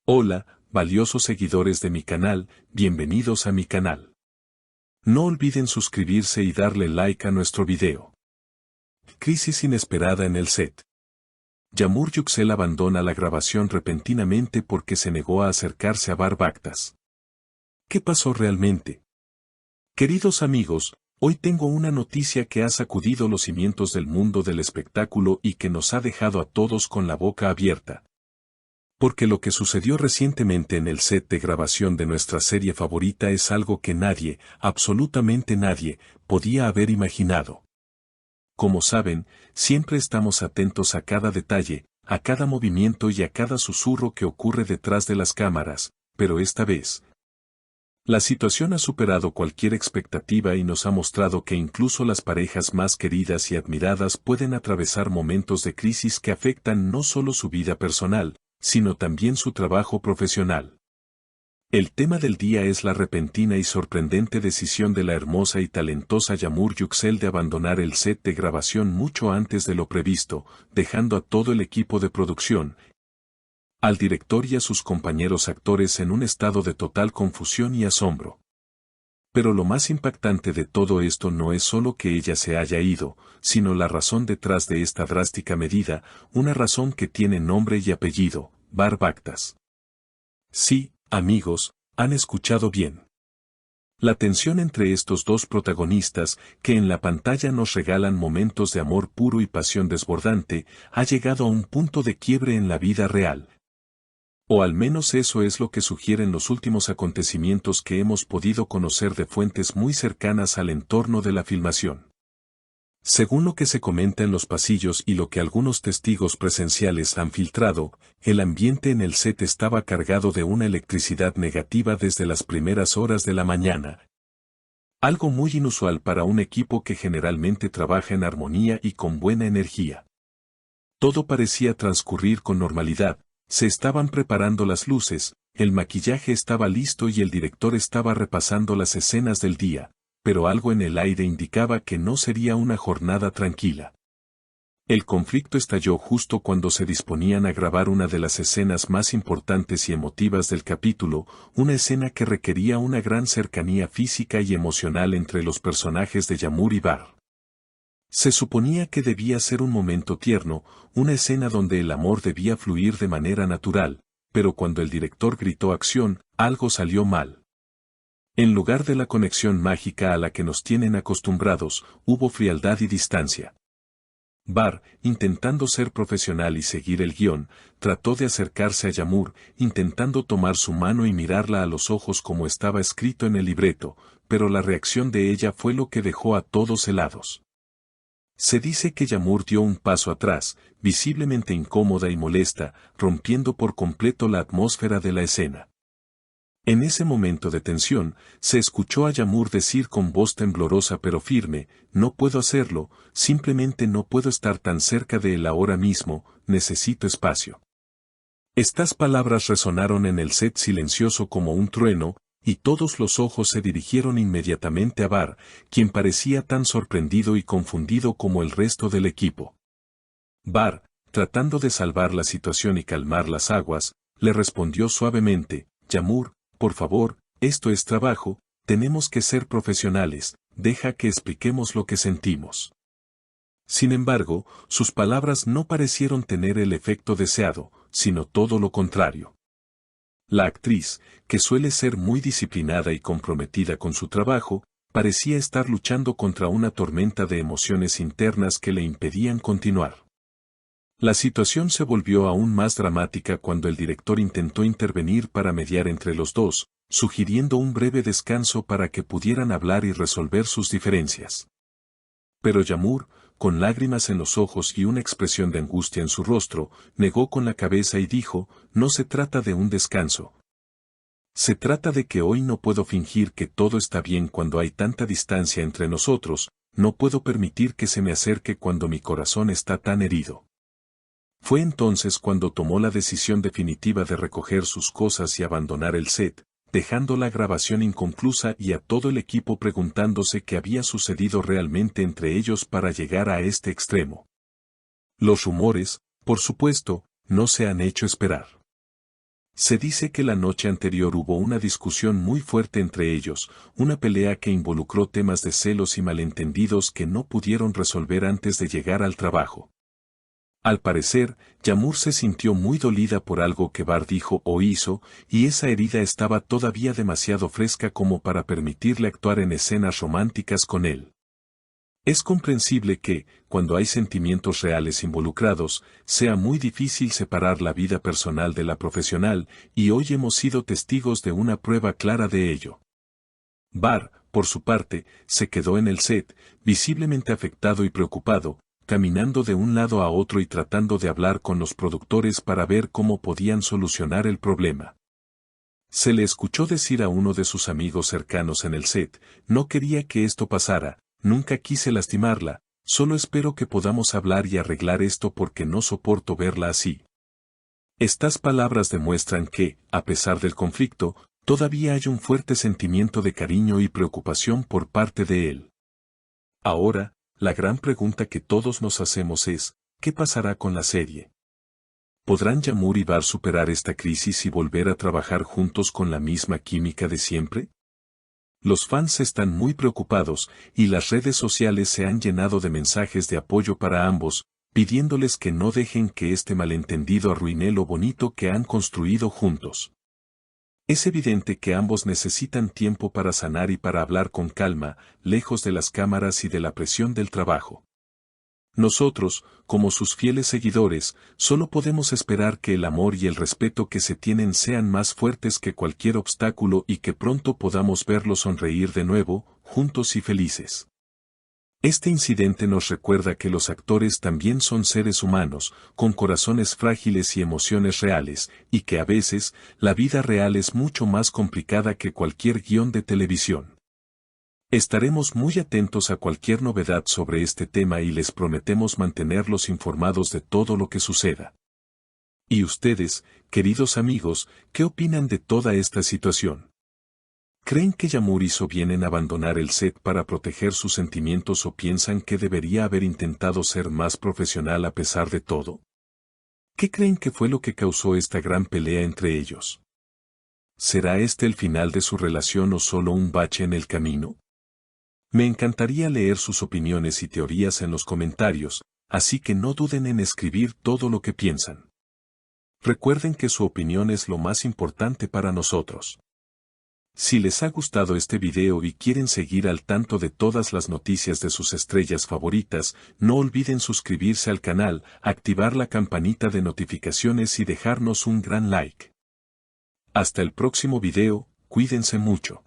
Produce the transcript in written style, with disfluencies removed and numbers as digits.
Hola, valiosos seguidores de mi canal, bienvenidos a mi canal. No olviden suscribirse y darle like a nuestro video. Crisis inesperada en el set. Yamur Yuxel abandona la grabación repentinamente porque se negó a acercarse a Bar Baktas. ¿Qué pasó realmente? Queridos amigos, hoy tengo una noticia que ha sacudido los cimientos del mundo del espectáculo y que nos ha dejado a todos con la boca abierta. Porque lo que sucedió recientemente en el set de grabación de nuestra serie favorita es algo que nadie, absolutamente nadie, podía haber imaginado. Como saben, siempre estamos atentos a cada detalle, a cada movimiento y a cada susurro que ocurre detrás de las cámaras, pero esta vez, la situación ha superado cualquier expectativa y nos ha mostrado que incluso las parejas más queridas y admiradas pueden atravesar momentos de crisis que afectan no solo su vida personal, sino también su trabajo profesional. El tema del día es la repentina y sorprendente decisión de la hermosa y talentosa Yamur Yuxel de abandonar el set de grabación mucho antes de lo previsto, dejando a todo el equipo de producción, al director y a sus compañeros actores en un estado de total confusión y asombro. Pero lo más impactante de todo esto no es solo que ella se haya ido, sino la razón detrás de esta drástica medida, una razón que tiene nombre y apellido: Bar Baktas. Sí, amigos, han escuchado bien. La tensión entre estos dos protagonistas, que en la pantalla nos regalan momentos de amor puro y pasión desbordante, ha llegado a un punto de quiebre en la vida real. O al menos eso es lo que sugieren los últimos acontecimientos que hemos podido conocer de fuentes muy cercanas al entorno de la filmación. Según lo que se comenta en los pasillos y lo que algunos testigos presenciales han filtrado, el ambiente en el set estaba cargado de una electricidad negativa desde las primeras horas de la mañana. Algo muy inusual para un equipo que generalmente trabaja en armonía y con buena energía. Todo parecía transcurrir con normalidad. Se estaban preparando las luces, el maquillaje estaba listo y el director estaba repasando las escenas del día, pero algo en el aire indicaba que no sería una jornada tranquila. El conflicto estalló justo cuando se disponían a grabar una de las escenas más importantes y emotivas del capítulo, una escena que requería una gran cercanía física y emocional entre los personajes de Yamur y Bar. Se suponía que debía ser un momento tierno, una escena donde el amor debía fluir de manera natural, pero cuando el director gritó acción, algo salió mal. En lugar de la conexión mágica a la que nos tienen acostumbrados, hubo frialdad y distancia. Bar, intentando ser profesional y seguir el guión, trató de acercarse a Yamur, intentando tomar su mano y mirarla a los ojos como estaba escrito en el libreto, pero la reacción de ella fue lo que dejó a todos helados. Se dice que Yamur dio un paso atrás, visiblemente incómoda y molesta, rompiendo por completo la atmósfera de la escena. En ese momento de tensión, se escuchó a Yamur decir con voz temblorosa pero firme: no puedo hacerlo, simplemente no puedo estar tan cerca de él ahora mismo, necesito espacio. Estas palabras resonaron en el set silencioso como un trueno, y todos los ojos se dirigieron inmediatamente a Bar, quien parecía tan sorprendido y confundido como el resto del equipo. Bar, tratando de salvar la situación y calmar las aguas, le respondió suavemente: Yamur, por favor, esto es trabajo, tenemos que ser profesionales, deja que expliquemos lo que sentimos. Sin embargo, sus palabras no parecieron tener el efecto deseado, sino todo lo contrario. La actriz, que suele ser muy disciplinada y comprometida con su trabajo, parecía estar luchando contra una tormenta de emociones internas que le impedían continuar. La situación se volvió aún más dramática cuando el director intentó intervenir para mediar entre los dos, sugiriendo un breve descanso para que pudieran hablar y resolver sus diferencias. Pero Yamur, con lágrimas en los ojos y una expresión de angustia en su rostro, negó con la cabeza y dijo: no se trata de un descanso. Se trata de que hoy no puedo fingir que todo está bien cuando hay tanta distancia entre nosotros, no puedo permitir que se me acerque cuando mi corazón está tan herido. Fue entonces cuando tomó la decisión definitiva de recoger sus cosas y abandonar el set, dejando la grabación inconclusa y a todo el equipo preguntándose qué había sucedido realmente entre ellos para llegar a este extremo. Los rumores, por supuesto, no se han hecho esperar. Se dice que la noche anterior hubo una discusión muy fuerte entre ellos, una pelea que involucró temas de celos y malentendidos que no pudieron resolver antes de llegar al trabajo. Al parecer, Yamur se sintió muy dolida por algo que Bar dijo o hizo, y esa herida estaba todavía demasiado fresca como para permitirle actuar en escenas románticas con él. Es comprensible que, cuando hay sentimientos reales involucrados, sea muy difícil separar la vida personal de la profesional, y hoy hemos sido testigos de una prueba clara de ello. Bar, por su parte, se quedó en el set, visiblemente afectado y preocupado, caminando de un lado a otro y tratando de hablar con los productores para ver cómo podían solucionar el problema. Se le escuchó decir a uno de sus amigos cercanos en el set, no quería que esto pasara, nunca quise lastimarla, solo espero que podamos hablar y arreglar esto porque no soporto verla así. Estas palabras demuestran que, a pesar del conflicto, todavía hay un fuerte sentimiento de cariño y preocupación por parte de él. Ahora, la gran pregunta que todos nos hacemos es, ¿qué pasará con la serie? ¿Podrán Yamur y Bar superar esta crisis y volver a trabajar juntos con la misma química de siempre? Los fans están muy preocupados, y las redes sociales se han llenado de mensajes de apoyo para ambos, pidiéndoles que no dejen que este malentendido arruine lo bonito que han construido juntos. Es evidente que ambos necesitan tiempo para sanar y para hablar con calma, lejos de las cámaras y de la presión del trabajo. Nosotros, como sus fieles seguidores, solo podemos esperar que el amor y el respeto que se tienen sean más fuertes que cualquier obstáculo y que pronto podamos verlos sonreír de nuevo, juntos y felices. Este incidente nos recuerda que los actores también son seres humanos, con corazones frágiles y emociones reales, y que a veces, la vida real es mucho más complicada que cualquier guión de televisión. Estaremos muy atentos a cualquier novedad sobre este tema y les prometemos mantenerlos informados de todo lo que suceda. ¿Y ustedes, queridos amigos, qué opinan de toda esta situación? ¿Creen que Yamur hizo bien en abandonar el set para proteger sus sentimientos o piensan que debería haber intentado ser más profesional a pesar de todo? ¿Qué creen que fue lo que causó esta gran pelea entre ellos? ¿Será este el final de su relación o solo un bache en el camino? Me encantaría leer sus opiniones y teorías en los comentarios, así que no duden en escribir todo lo que piensan. Recuerden que su opinión es lo más importante para nosotros. Si les ha gustado este video y quieren seguir al tanto de todas las noticias de sus estrellas favoritas, no olviden suscribirse al canal, activar la campanita de notificaciones y dejarnos un gran like. Hasta el próximo video, cuídense mucho.